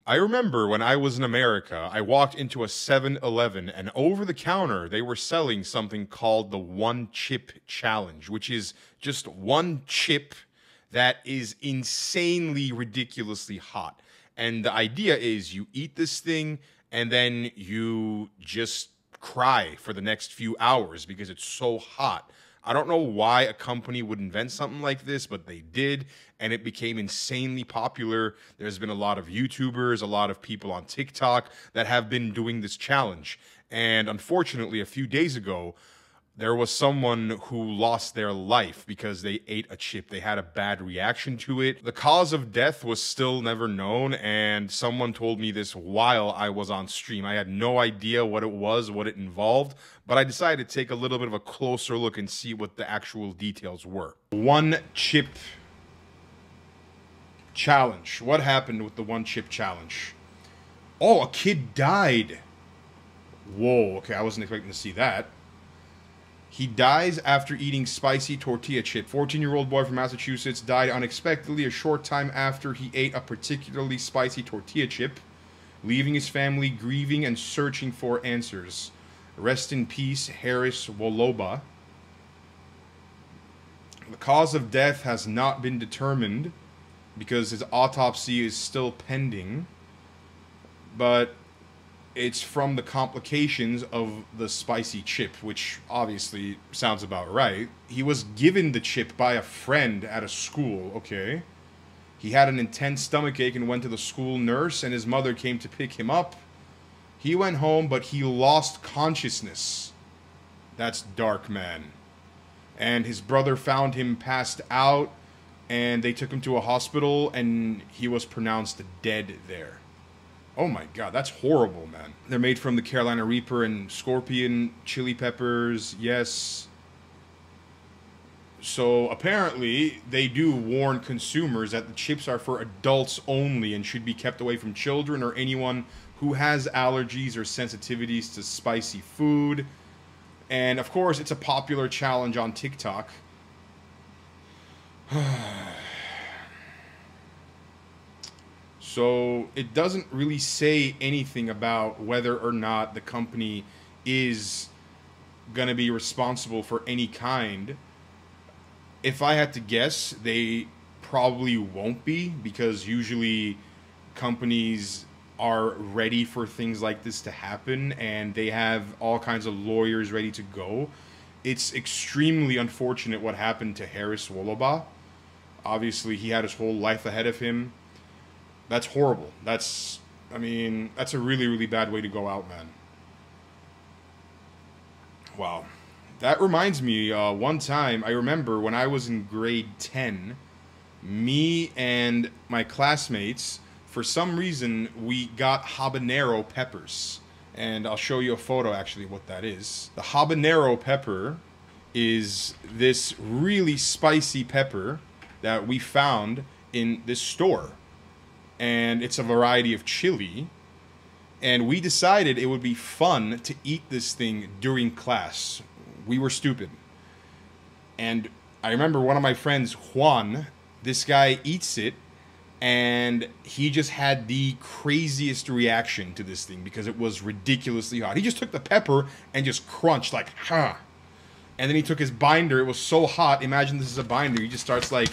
I remember when I was in America, I walked into a 7-Eleven and over the counter they were selling something called the one chip challenge, which is just one chip that is insanely ridiculously hot. And the idea is you eat this thing and then you just cry for the next few hours because it's so hot. I don't know why a company would invent something like this, but they did, and it became insanely popular. There's been a lot of YouTubers, a lot of people on TikTok that have been doing this challenge. And unfortunately, a few days ago, there was someone who lost their life because they ate a chip. They had a bad reaction to it. The cause of death was still never known, and someone told me this while I was on stream. I had no idea what it was, what it involved, but I decided to take a little bit of a closer look and see what the actual details were. One chip challenge. What happened with the one chip challenge? Oh, a kid died. Whoa, okay, I wasn't expecting to see that. He dies after eating spicy tortilla chip. 14-year-old boy from Massachusetts died unexpectedly a short time after he ate a particularly spicy tortilla chip, leaving his family grieving and searching for answers. Rest in peace, Harris Woloba. The cause of death has not been determined because his autopsy is still pending, but it's from the complications of the spicy chip, which obviously sounds about right. He was given the chip by a friend at a school, okay? He had an intense stomachache and went to the school nurse, and his mother came to pick him up. He went home, but he lost consciousness. That's dark, man. And his brother found him passed out, and they took him to a hospital, and he was pronounced dead there. Oh my god, that's horrible, man. They're made from the Carolina Reaper and Scorpion chili peppers, yes. So apparently, they do warn consumers that the chips are for adults only and should be kept away from children or anyone who has allergies or sensitivities to spicy food. And of course, it's a popular challenge on TikTok. So it doesn't really say anything about whether or not the company is going to be responsible for any kind. If I had to guess, they probably won't be, because usually companies are ready for things like this to happen and they have all kinds of lawyers ready to go. It's extremely unfortunate what happened to Harris Woloba. Obviously, he had his whole life ahead of him. That's horrible. That's a really, really bad way to go out, man. Wow. That reminds me, one time, I remember when I was in grade 10, me and my classmates, for some reason, we got habanero peppers. And I'll show you a photo, actually, of what that is. The habanero pepper is this really spicy pepper that we found in this store. And it's a variety of chili, and we decided it would be fun to eat this thing during class. We were stupid. And I remember one of my friends, Juan, this guy eats it, and he just had the craziest reaction to this thing because it was ridiculously hot. He just took the pepper and just crunched like, huh. And then he took his binder. It was so hot. Imagine this is a binder. He just starts like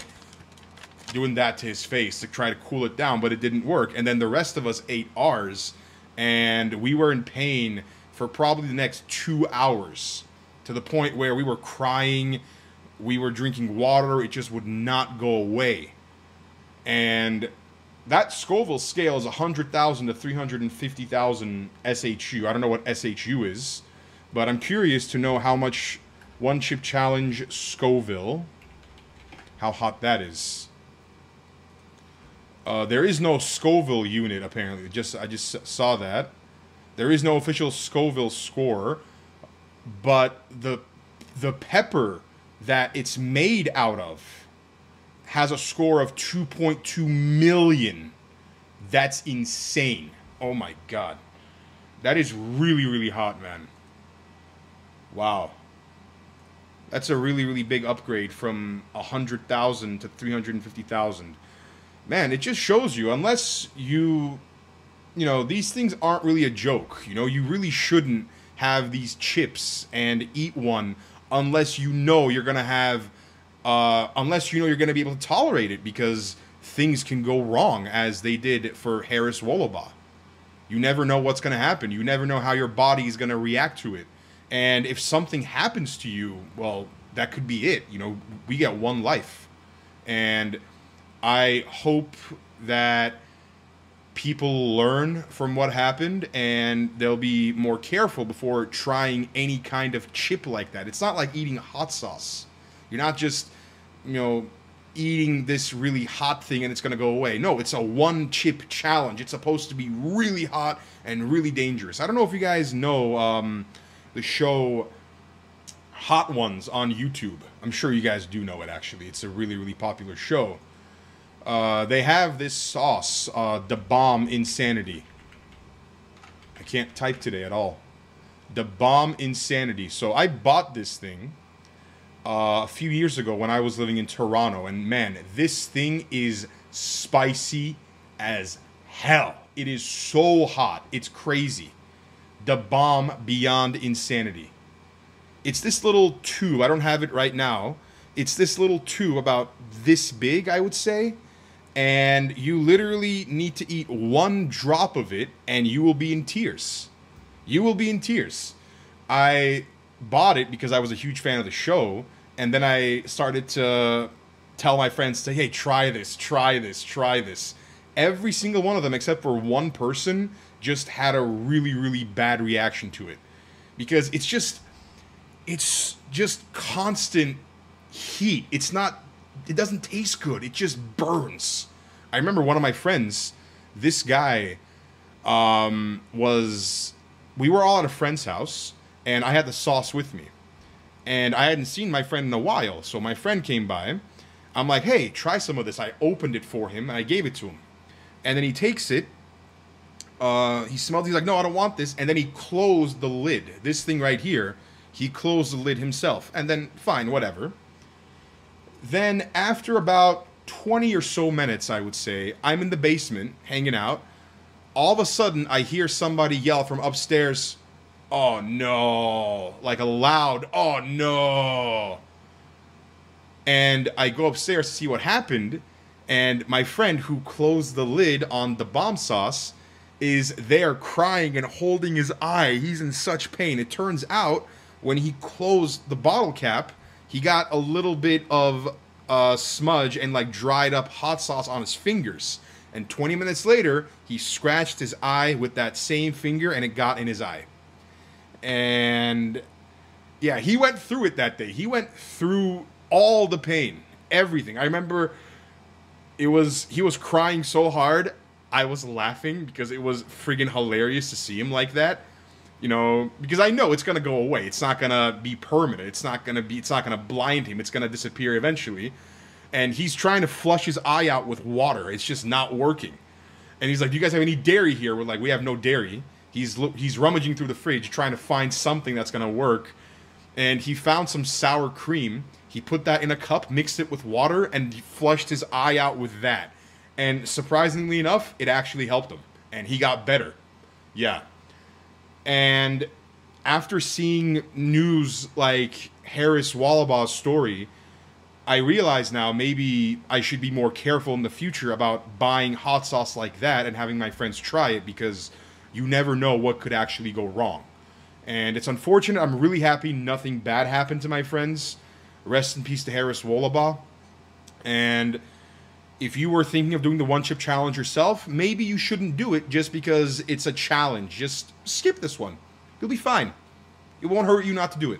doing that to his face to try to cool it down, but it didn't work. And then the rest of us ate ours, and we were in pain for probably the next 2 hours, to the point where we were crying, we were drinking water, it just would not go away. And that Scoville scale is 100,000 to 350,000 SHU. I don't know what SHU is, but I'm curious to know how much one chip challenge Scoville, how hot that is. There is no Scoville unit, apparently. I just saw that. There is no official Scoville score, but the pepper that it's made out of has a score of 2.2 million. That's insane. Oh my god. That is really, really hot, man. Wow. That's a really, really big upgrade from 100,000 to 350,000. Man, it just shows you, unless you you know, these things aren't really a joke. You know, you really shouldn't have these chips and eat one unless you know you're gonna have, unless you know you're gonna be able to tolerate it, because things can go wrong, as they did for Harris Wolobah. You never know what's gonna happen. You never know how your body is gonna react to it. And if something happens to you, well, that could be it. You know, we get one life. And I hope that people learn from what happened and they'll be more careful before trying any kind of chip like that. It's not like eating hot sauce. You're not just, you know, eating this really hot thing and it's going to go away. No, it's a one chip challenge. It's supposed to be really hot and really dangerous. I don't know if you guys know the show Hot Ones on YouTube. I'm sure you guys do know it, actually. It's a really, really popular show. They have this sauce, the Bomb Insanity. I can't type today at all. The Bomb Insanity. So I bought this thing a few years ago when I was living in Toronto, and man, this thing is spicy as hell. It is so hot. It's crazy. The Bomb Beyond Insanity. It's this little tube. I don't have it right now. It's this little tube about this big, I would say. And you literally need to eat one drop of it and you will be in tears. You will be in tears. I bought it because I was a huge fan of the show. And then I started to tell my friends, say, hey, try this, try this, try this. Every single one of them, except for one person, just had a really, really bad reaction to it. Because it's just constant heat. It doesn't taste good. It just burns. I remember one of my friends, this guy, we were all at a friend's house, and I had the sauce with me. And I hadn't seen my friend in a while, so my friend came by. I'm like, hey, try some of this. I opened it for him, and I gave it to him. And then he takes it. He smelled it. He's like, no, I don't want this. And then he closed the lid. This thing right here, he closed the lid himself. And then, fine, whatever. Then after about 20 or so minutes, I would say, I'm in the basement, hanging out. All of a sudden, I hear somebody yell from upstairs, oh no, like a loud, oh no. And I go upstairs to see what happened, and my friend who closed the lid on the bomb sauce is there crying and holding his eye. He's in such pain. It turns out, when he closed the bottle cap, he got a little bit of smudge and like dried up hot sauce on his fingers. And 20 minutes later, he scratched his eye with that same finger and it got in his eye. And yeah, he went through it that day. He went through all the pain, everything. I remember he was crying so hard, I was laughing because it was friggin' hilarious to see him like that. You know, because I know it's gonna go away. It's not gonna be permanent. It's not gonna blind him. It's gonna disappear eventually. And he's trying to flush his eye out with water. It's just not working. And he's like, do you guys have any dairy here? We're like, we have no dairy. He's rummaging through the fridge trying to find something that's gonna work. And he found some sour cream. He put that in a cup, mixed it with water, and he flushed his eye out with that. And surprisingly enough, it actually helped him. And he got better. Yeah. And after seeing news like Harris Wolobah's story, I realize now maybe I should be more careful in the future about buying hot sauce like that and having my friends try it, because you never know what could actually go wrong. And it's unfortunate. I'm really happy nothing bad happened to my friends. Rest in peace to Harris Wolobah. And if you were thinking of doing the one chip challenge yourself, maybe you shouldn't do it just because it's a challenge. Just skip this one. You'll be fine. It won't hurt you not to do it.